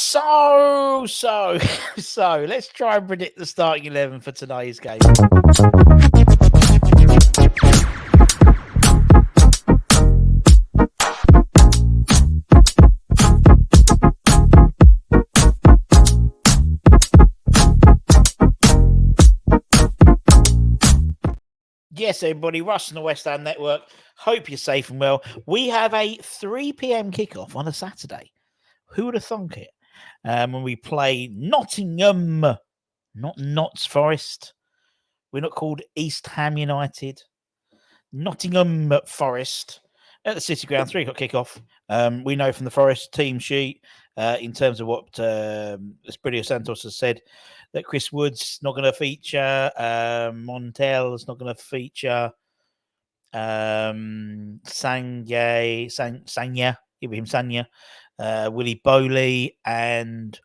So, let's try and predict the starting 11 for today's game. Yes, everybody, Russ and the West Ham Network. Hope you're safe and well. We have a 3 p.m. kickoff on a Saturday. Who would have thunk it? When we play Nottingham, not Notts Forest. We're not called East Ham United. Nottingham Forest at the City Ground, 3 o'clock kickoff. We know from the Forest team sheet, in terms of what Espirito Santos has said, that Chris Wood's not going to feature, Montel's not going to feature, Sanya, Ibrahim Sanya, Willie Bowley, and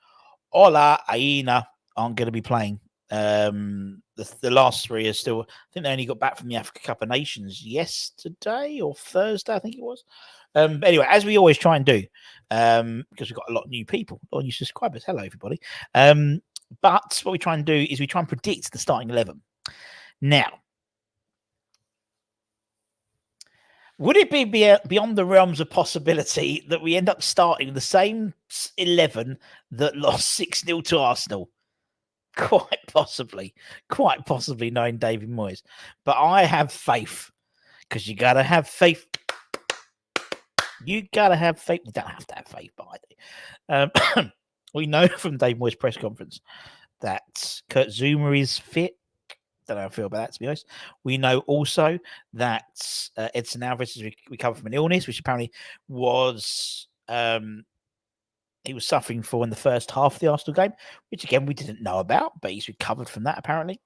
Ola Aina aren't going to be playing. The last three are still, I think they only got back from the Africa Cup of Nations yesterday or Thursday, I think it was. But anyway, as we always try and do, because we've got a lot of new people, a lot of new subscribers. Hello, everybody. But what we try and do is we try and predict the starting 11. Now, would it be beyond the realms of possibility that we end up starting the same 11 that lost 6-0 to Arsenal? Quite possibly, knowing David Moyes. But I have faith, because you got to have faith. You got to have faith. You don't have to have faith, but I do. We know from Dave Moyes' press conference that Kurt Zouma is fit. Don't know how I feel about that, to be honest. We know also that Edson Alvarez has recovered from an illness, which apparently was he was suffering for in the first half of the Arsenal game, which again we didn't know about, but he's recovered from that apparently.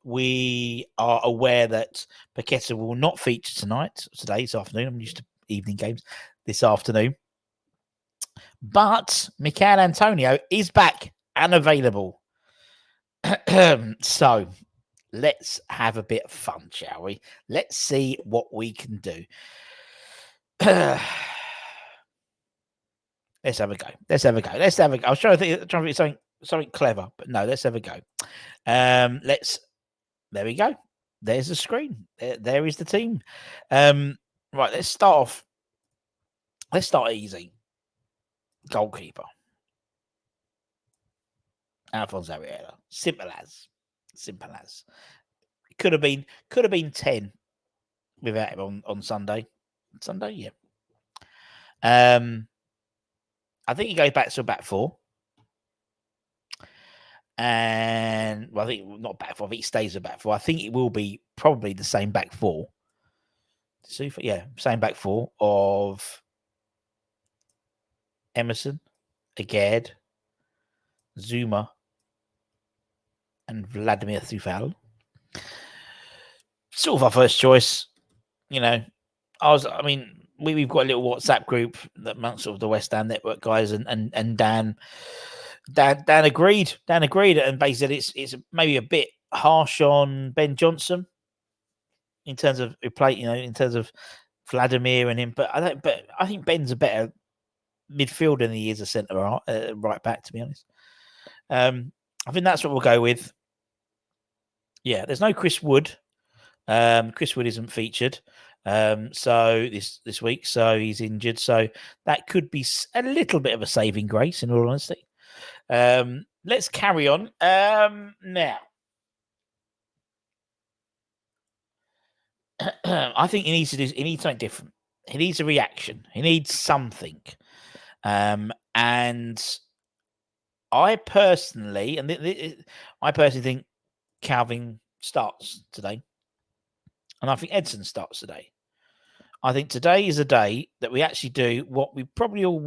We are aware that Paqueta will not feature this afternoon. I'm used to evening games this afternoon. But Michail Antonio is back and available. So let's have a bit of fun, shall we? Let's see what we can do. Let's have a go. I was trying to think of something clever, but no, let's have a go. There we go. There's the screen. There is the team. Right, let's start off. Let's start easy. Goalkeeper. Alphonse Areola. Simple as. Could have been 10 without him on Sunday. Yeah. I think he goes back to a back four. And I think not back four. I think he stays a back four. I think it will be probably the same back four. Same back four of Emerson, Agard, Zuma, and Vladimir Thufal. Sort of our first choice. You know, we've got a little WhatsApp group that amongst sort of the West Ham Network guys, and Dan agreed. Dan agreed, and basically it's maybe a bit harsh on Ben Johnson in terms of in terms of Vladimir and him. But I think Ben's a better midfielder than he is a centre right back, to be honest. I think that's what we'll go with. Yeah, there's no Chris Wood. Chris Wood isn't featured. So this week, so he's injured. So that could be a little bit of a saving grace, in all honesty. Let's carry on. Now, I think he needs something different. He needs a reaction. He needs something. And I personally think Calvin starts today. And I think Edson starts today. I think today is a day that we actually do what we probably all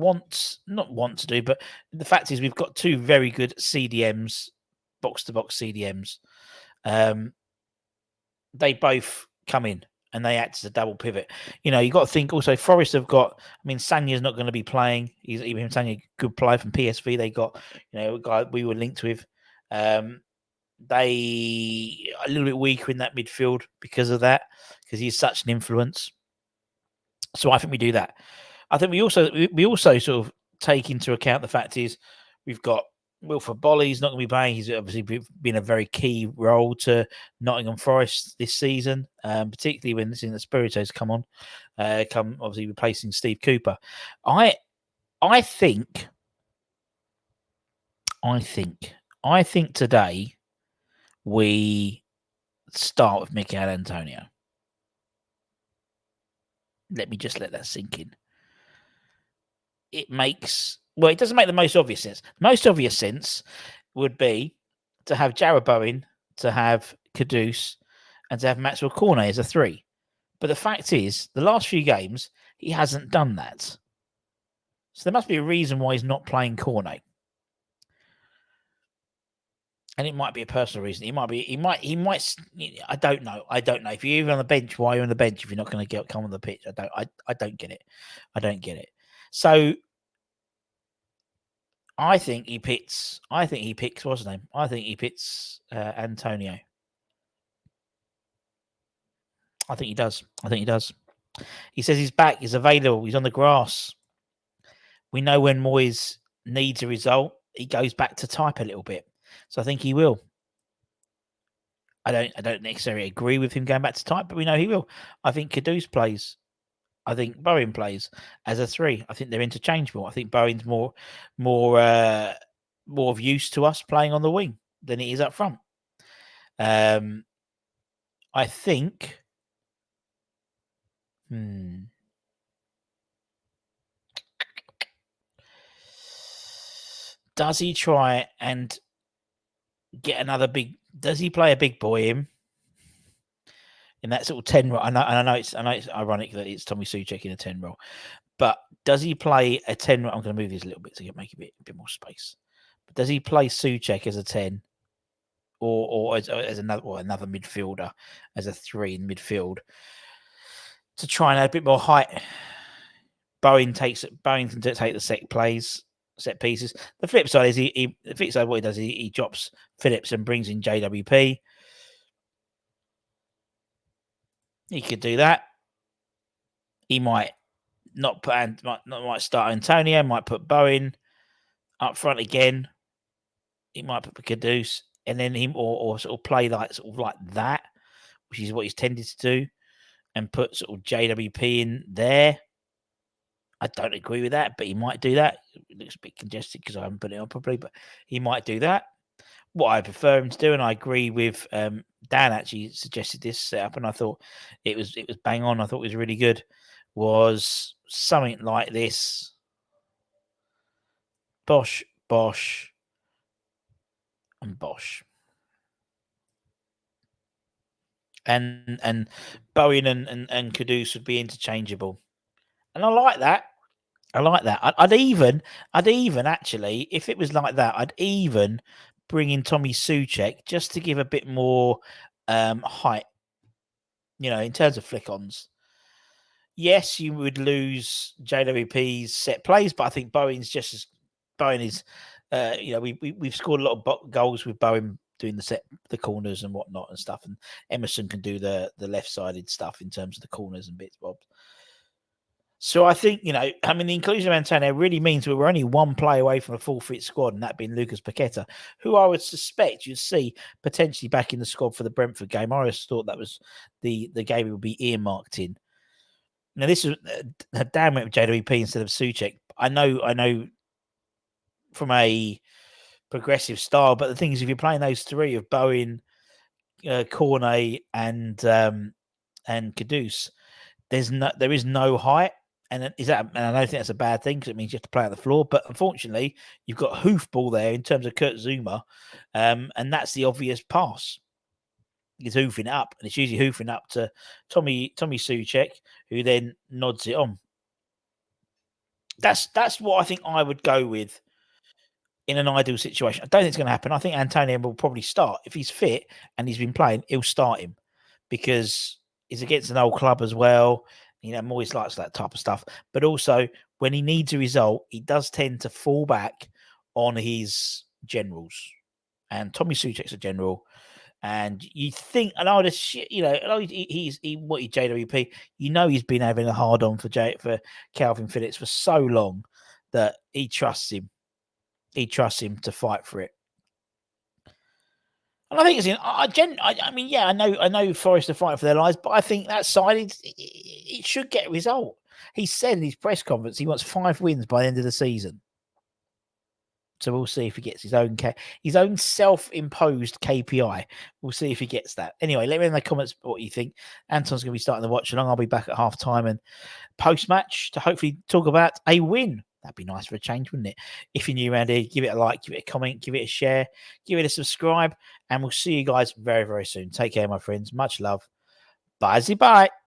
not want to do, but the fact is we've got two very good CDMs, box-to-box CDMs. They both come in and they act as a double pivot. You know, you've got to think also Forest have got, Sanya's not going to be playing. He's even Sanya, good player from PSV. They got, a guy we were linked with. They are a little bit weaker in that midfield because of that, because he's such an influence. So I think we do that. I think we also sort of take into account the fact is we've got Wilfred Bolly's not going to be playing. He's obviously been a very key role to Nottingham Forest this season, particularly when the Spirito's come on, obviously replacing Steve Cooper. I think today we start with Mikel Antonio. Let me just let that sink in. It doesn't make the most obvious sense. The most obvious sense would be to have Jarrod Bowen, to have Kudus, and to have Maxwell Cornet as a 3. But the fact is, the last few games, he hasn't done that. So there must be a reason why he's not playing Cornet. And it might be a personal reason. He might. I don't know. If you're even on the bench, why are you on the bench if you're not going to come on the pitch? I don't get it. So I think he picks. What's his name? I think he picks Antonio. I think he does. He says he's back. He's available. He's on the grass. We know when Moyes needs a result, he goes back to type a little bit. So I think he will. I don't necessarily agree with him going back to type, but we know he will. I think Kudus plays. I think Bowen plays as a 3. I think they're interchangeable. I think Bowen's more of use to us playing on the wing than he is up front. I think. Does he try and get another big? Does he play a big boy in that sort of 10 role? I know it's ironic that it's Tommy Souček in a 10 role, but does he play a 10 role? I'm going to move this a little bit to make a bit more space. But does he play Souček as a 10, or as another midfielder, as a 3 in midfield, to try and add a bit more height? Bowen can take the set pieces. The flip side is what he does. He drops Phillips and brings in JWP. He could do that. He might not put might start Antonio. Might put Bowen up front again. He might put Kudus, and then him or sort of play like that, which is what he's tended to do, and put sort of JWP in there. I don't agree with that, but he might do that. It looks a bit congested because I haven't put it on properly, but he might do that. What I prefer him to do, and I agree with Dan actually suggested this setup, and I thought it was bang on. I thought it was really good. Was something like this: Bosch, and Bosch, and Bowen and Kudus would be interchangeable, and I like that. I'd even actually, if it was like that, I'd even bring in Tommy Souček just to give a bit more height, in terms of flick-ons. Yes, you would lose JWP's set plays, but I think Bowen is, we've scored a lot of goals with Bowen doing the corners and whatnot and stuff, and Emerson can do the left-sided stuff in terms of the corners and bits, bobs. So I think, the inclusion of Antonio really means we're only one play away from a full fit squad, and that being Lucas Paqueta, who I would suspect you'd see potentially back in the squad for the Brentford game. I always thought that was the game he would be earmarked in. Now, this is Dan went with JWP instead of Souček. I know from a progressive style, but the thing is, if you're playing those 3 of Bowen, Cornet, and Kudus, there is no height. And I don't think that's a bad thing because it means you have to play on the floor. But unfortunately, you've got hoofball there in terms of Kurt Zouma, and that's the obvious pass. He's hoofing it up, and it's usually hoofing up to Tommy Souček, who then nods it on. That's what I think I would go with in an ideal situation. I don't think it's going to happen. I think Antonio will probably start. If he's fit and he's been playing, he'll start him because he's against an old club as well. Moyes likes that type of stuff. But also, when he needs a result, he does tend to fall back on his generals. And Tommy Souček's a general. And you think, and I would, he's JWP. He's been having a hard on for Calvin Phillips for so long that he trusts him. He trusts him to fight for it. And I think it's I mean, yeah, I know Forest are fighting for their lives, but I think that side it should get a result. He said in his press conference he wants 5 wins by the end of the season. So we'll see if he gets his own self-imposed KPI. We'll see if he gets that. Anyway, let me know in the comments what you think. Anton's going to be starting the watch along. I'll be back at half-time and post-match to hopefully talk about a win. That'd be nice for a change, wouldn't it? If you're new around here, give it a like, give it a comment, give it a share, give it a subscribe, and we'll see you guys very, very soon. Take care, my friends. Much love. Bye.